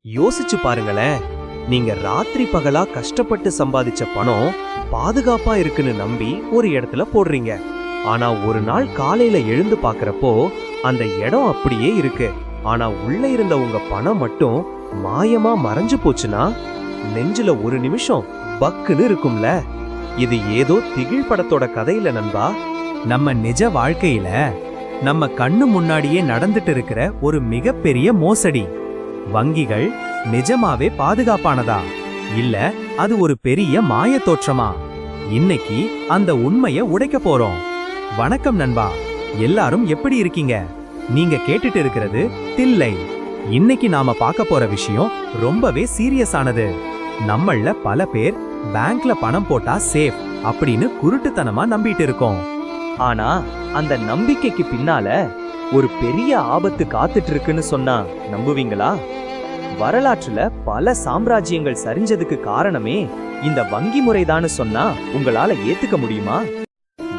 யோசிச்சு பாருங்களேன். நீங்க ராத்திரி பகலா கஷ்டப்பட்டு சம்பாதிச்ச பணம் பாதுகாப்பா இருக்குன்னு நம்பி ஒரு இடத்துல போடுறீங்க. ஆனா ஒரு நாள் காலையில எழுந்து பாக்குறப்போ அந்த இடம் அப்படியே இருக்கு. ஆனா உள்ள இருந்த உங்க பணம் மட்டும் மாயமா மறைஞ்சு போச்சுன்னா நெஞ்சில ஒரு நிமிஷம் பக்குன்னு இருக்கும்ல. இது ஏதோ திகில் படத்தோட கதையில நண்பா. நம்ம நிஜ வாழ்க்கையில நம்ம கண்ணு முன்னாடியே நடந்துட்டு இருக்கிற ஒரு மிகப்பெரிய மோசடி. வங்கிகள் நிஜமாவே பாதுகாப்பானதா இல்ல அது ஒரு பெரிய மாய தோற்றமா? இன்னைக்கு அந்த உண்மைய உடைக்க போறோம். வணக்கம் நண்பா, எல்லாரும் எப்படி இருக்கீங்க? நீங்க கேட்டுட்டு இருக்கிறது தில்லை. இன்னைக்கு நாம பார்க்க போற விஷயம் ரொம்பவே சீரியஸானது. நம்மள பல பேர் பேங்க்ல பணம் போட்டா சேஃப் அப்படின்னு குருட்டுத்தனமா நம்பிட்டு இருக்கோம். ஆனா அந்த நம்பிக்கைக்கு பின்னால ஒரு பெரிய ஆபத்து காத்துட்டு இருக்குன்னு சொன்னா நம்புவீங்களா? வரலாற்றுல பல சாம்ராஜ்யங்கள் சரிஞ்சதுக்கு காரணமே இந்த வங்கி முறைதான்னு சொன்னா உங்களால ஏத்துக்க முடியுமா?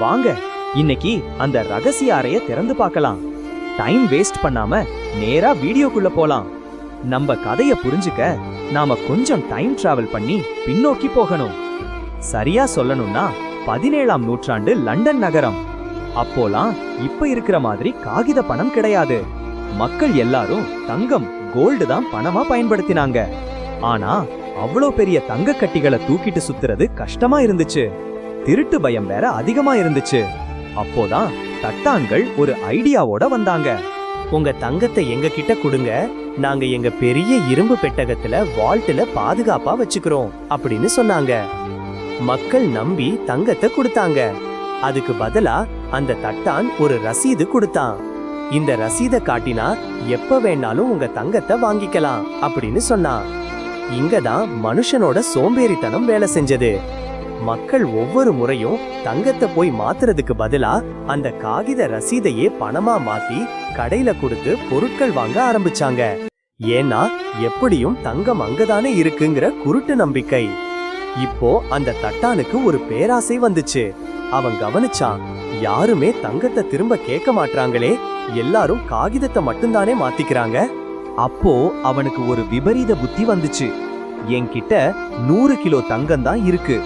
வாங்க இன்னைக்கு அந்த ரகசிய அறைய திறந்து பார்க்கலாம். டைம் வேஸ்ட் பண்ணாம நேரா வீடியோக்குள்ள போலாம். நம்ம கதைய புரிஞ்சுக்க நாம கொஞ்சம் டைம் டிராவல் பண்ணி பின்னோக்கி போகணும். சரியா சொல்லணும்னா 17ஆம் நூற்றாண்டு லண்டன் நகரம். அப்போலாம் இப்ப இருக்கிற மாதிரி காகித பணம் கிடையாது. மக்கள் எல்லாரும் தங்கம், கோல்டு தான் பணமா பயன்படுத்தினாங்க. ஆனா அவ்வளோ பெரிய தங்க கட்டிகளை தூக்கிட்டு சுத்துறது கஷ்டமா இருந்துச்சு. திருட்டு பயம் வேற அதிகமா இருந்துச்சு. அப்போதான் தட்டான்கள் ஒரு ஐடியாவோட வந்தாங்க. உங்க தங்கத்தை எங்க கிட்ட கொடுங்க, நாங்க எங்க பெரிய இரும்பு பெட்டகத்துல வால்ட்ல பாதுகாப்பா வச்சுக்கிறோம் அப்படின்னு சொன்னாங்க. மக்கள் நம்பி தங்கத்தை கொடுத்தாங்க. அதுக்கு பதிலா அந்த தட்டான் ஒரு ரசீது கொடுத்தான். இந்த ரசீதை காட்டினா எப்ப வேணாலும் உங்க தங்கத்தை வாங்கிக்கலாம் அப்படின்னு சொன்னான். இங்கதான் மனுஷனோட சோம்பேறித்தனம் வேலை செஞ்சது. மக்கள் ஒவ்வொரு முறையும் தங்கத்தை போய் மாத்துறதுக்கு பதிலா அந்த காகித ரசீதையே பணமா மாத்தி கடையில கொடுத்து பொருட்கள் வாங்க ஆரம்பிச்சாங்க. ஏன்னா எப்படியும் தங்கம் அங்கதானே இருக்குங்கிற குருட்டு நம்பிக்கை. இப்போ அந்த தட்டானுக்கு ஒரு பேராசை வந்துச்சு. அவன் கவனிச்சான், யாருமே தங்கத்தை திரும்ப கேட்க மாட்டாங்களே, எல்லாரும் காகிதத்தை மட்டும்தானே மாத்திக்கிறாங்க. அப்போ அவனுக்கு ஒரு விபரீத புத்தி வந்துச்சு. என்கிட்ட 100 கிலோ தங்கம் தான் இருக்கு.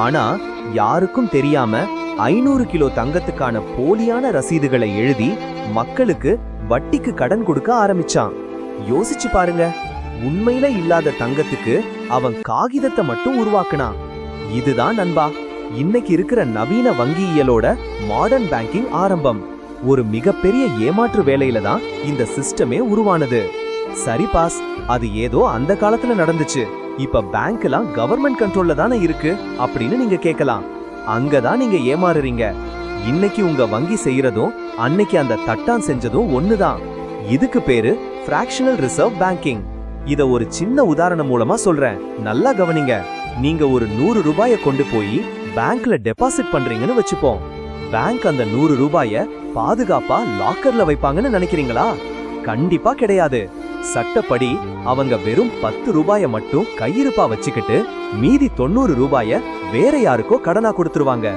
ஆனா யாருக்கும் தெரியாம 500 கிலோ தங்கத்துக்கான போலியான ரசீதுகளை எழுதி மக்களுக்கு வட்டிக்கு கடன் கொடுக்க ஆரம்பிச்சான். யோசிச்சு பாருங்க, உண்மையில இல்லாத தங்கத்துக்கு அவன் காகிதத்தை மட்டும் உருவாக்குனான். இதுதான் நண்பா இன்னைக்கு இருக்கிற நவீன வங்கியியலோட மாடர்ன் பேங்கிங் ஆரம்பம். ஒரு மிகப்பெரிய ஏமாற்று வேலையில தான் இந்த சிஸ்டமே உருவானது. சரி பாஸ், அது ஏதோ அந்த காலத்துல நடந்துச்சு. இப்ப பேங்க் எல்லாம் கவர்மெண்ட் கண்ட்ரோல்ல தானே இருக்கு அப்படின்னு நீங்க கேட்கலாம். அங்கதான் நீங்க ஏமாறுறீங்க. இன்னைக்கு உங்க வங்கி செய்யறதும் அன்னைக்கு அந்த தட்டான் செஞ்சதும் ஒண்ணுதான். இதுக்கு பேரு ஃபிராக்ஷனல் ரிசர்வ் பேங்கிங். இத ஒரு சின்ன உதாரணம் மூலமா சொல்றேன், நல்லா கவனிங்க. நீங்க ஒரு 100 ரூபாயை கொண்டு போய் பேங்க்ல டெபாசிட் பண்றீங்கன்னு வச்சுப்போம். பேங்க் அந்த 100 ரூபாய பாதுகாப்பா லாக்கர்ல வைப்பாங்கன்னு நினைக்கிறீங்களா? கண்டிப்பா கிடையாது. சட்டப்படி அவங்க வெறும் 10 ரூபாய மட்டும் கையிருப்பா வச்சுக்கிட்டு மீதி 90 ரூபாய வேற யாருக்கோ கடனா கொடுத்துருவாங்க.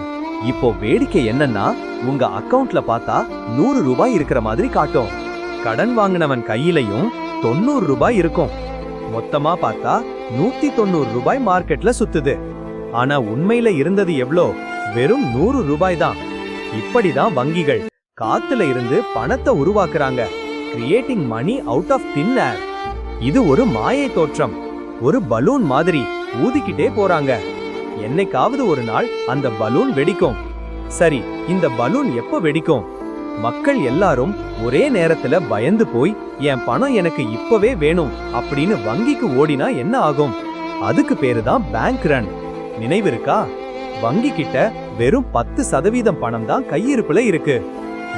இப்போ வேடிக்கை என்னன்னா, உங்க அக்கவுண்ட்ல பார்த்தா 100 ரூபாய் இருக்கிற மாதிரி காட்டும். கடன் வாங்கினவன் கையிலையும் 90 ரூபாய் இருக்கும். மொத்தமா பார்த்தா 190 ரூபாய் மார்க்கெட்ல சுத்துது. ஆனா உண்மையில இருந்தது எவ்வளோ? வெறும் 100 ரூபாய் தான். இப்படிதான் வங்கிகள் காத்துல இருந்து பணத்தை உருவாக்குறாங்க. Creating money out of thin air. இது ஒரு மாயை தோற்றம். ஒரு பலூன் மாதிரி ஊதிக்கிட்டே போறாங்க. என்னைக்காவது ஒரு நாள் அந்த பலூன் வெடிக்கும். சரி, இந்த பலூன் எப்ப வெடிக்கும்? மக்கள் எல்லாரும் ஒரே நேரத்துல பயந்து போய் என் பணம் எனக்கு இப்பவே வேணும் அப்படின்னு வங்கிக்கு ஓடினா என்ன ஆகும்? அதுக்கு பேருதான் பேங்க் ரன். நினைவிருக்கா? வங்கி கிட்ட வெறும் 10% பணம் தான் கையிருப்புல இருக்கு.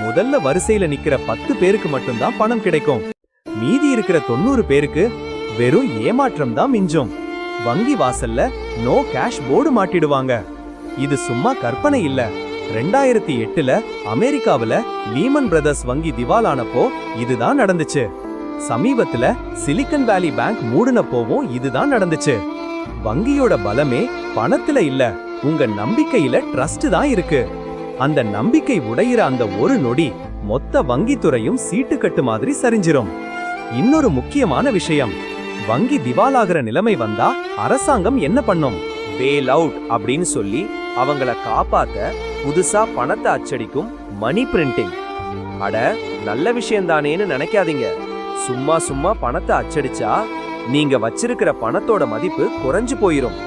முதல்ல வரிசையில நிக்கிற 10 பேருக்கு மட்டும்தான் பணம் கிடைக்கும். மீதி இருக்கிற 90 பேருக்கு வெறும் ஏமாற்றம் தான் மிஞ்சும். வங்கி வாசல்ல நோ கேஷ் போர்டு மாட்டிடுவாங்க. இது சும்மா கற்பனை இல்ல. 2008ல அமெரிக்காவுல லீமன் பிரதர்ஸ் வங்கி திவாலானப்போ இதுதான் நடந்துச்சு. சமீபத்துல சிலிக்கன் வேலி பேங்க் மூடுனப்போவும் இதுதான் நடந்துச்சு. வங்கியோட பலமே பணத்துல இல்ல, உங்க நம்பிக்கையில ட்ரஸ்ட் தான் இருக்கு. அந்த நம்பிக்கை உடையிற அந்த ஒரு நொடி மொத்த வங்கித்துறையும் சீட்டுக்கட்டு மாதிரி சரிஞ்சிரும். இன்னொரு முக்கியமான விஷயம், வங்கி திவாலாகிற நிலைமை வந்தா அரசாங்கம் என்ன பண்ணும்? பேல் அவுட் அப்படின்னு சொல்லி அவங்கள காப்பாத்த புதுசா பணத்தை அச்சடிக்கும் மணி பிரிண்டிங். அட, நல்ல விஷயம்தானேன்னு நினைக்காதீங்க. சும்மா சும்மா பணத்தை அச்சடிச்சா நீங்க வச்சிருக்கிற பணத்தோட மதிப்பு குறைஞ்சு போயிரும்.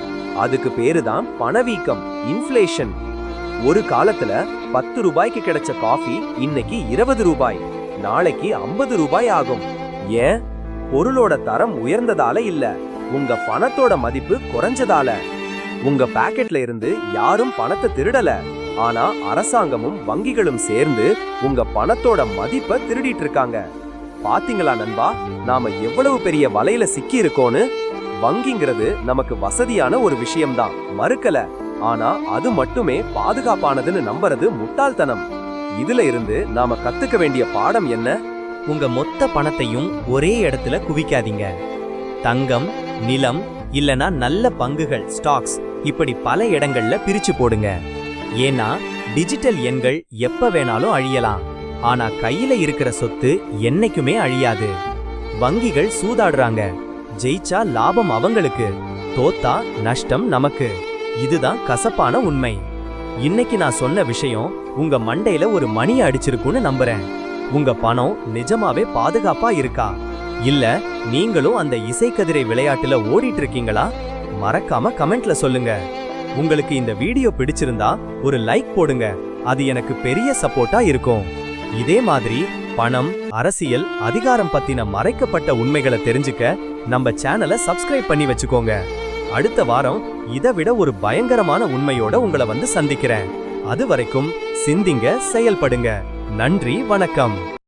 அதுக்கு பேரு தான் பணவீக்கம், இன்ஃப்ளேஷன். ஒரு காலத்துல 10 ரூபாய்க்கு கிடைச்ச காஃபி இன்னைக்கு 20 ரூபாய், நாளைக்கு 50 ரூபாய் ஆகும். ஏன்? பொருளோட தரம் உயர்ந்ததால இல்ல, உங்க பணத்தோட மதிப்பு குறைஞ்சதால. உங்க பாக்கெட்ல இருந்து யாரும் பணத்தை திருடல, ஆனா அரசாங்கமும் வங்கிகளும் சேர்ந்து உங்க பணத்தோட மதிப்பை திருடிட்டு இருக்காங்க. பாத்தீங்களா நண்பா, நாம எவ்வளவு பெரிய வலையில சிக்கி இருக்கோன்னு? வங்கிங்கிறது நமக்கு வசதியான ஒரு விஷயம்தான், மறுக்கல. ஆனா அது மட்டுமே பாதுகாப்பானதுன்னு நம்புறது முட்டாள்தனம். இதுல இருந்து நாம கத்துக்க வேண்டிய பாடம் என்ன? உங்க மொத்த பணத்தையும் ஒரே இடத்துல குவிக்காதீங்க. தங்கம், நிலம் இல்லனா நல்ல பங்குகள், ஸ்டாக்ஸ், இப்படி பல இடங்கள்ல பிரிச்சு போடுங்க. ஏன்னா டிஜிட்டல் எண்கள் எப்ப வேணாலும் அழியலாம், ஆனா கையில இருக்கிற சொத்து என்னைக்குமே அழியாது. வங்கிகள் சூதாடுறாங்க, ஜெயிச்சா லாபம் அவங்களுக்கு, தோத்தா நஷ்டம் நமக்கு. இதுதான் கசப்பான உண்மை. இன்னைக்கு நான் சொன்ன விஷயம் உங்க மண்டையில ஒரு மணியை அடிச்சிருக்குன்னு நம்புறேன். உங்க பணம் நிஜமாவே பாதுகாப்பா இருக்கா? இல்ல நீங்களும் அந்த இசைக்கதிரை விளையாட்டுல ஓடிட்டு இருக்கீங்களா? மறக்காம கமெண்ட்ல சொல்லுங்க. உங்களுக்கு இந்த வீடியோ பிடிச்சிருந்தா ஒரு லைக் போடுங்க, அது எனக்கு பெரிய சப்போர்ட்டா இருக்கும். இதே மாதிரி பணம், அரசியல், அதிகாரம் பத்தின மறைக்கப்பட்ட உண்மைகளை தெரிஞ்சுக்க நம்ம சேனலை சப்ஸ்கிரைப் பண்ணி வச்சுக்கோங்க. அடுத்த வாரம் இதை விட ஒரு பயங்கரமான உண்மையோட உங்களை வந்து சந்திக்கிறேன். அது வரைக்கும் சிந்திங்க, செயல்படுங்க. நன்றி, வணக்கம்.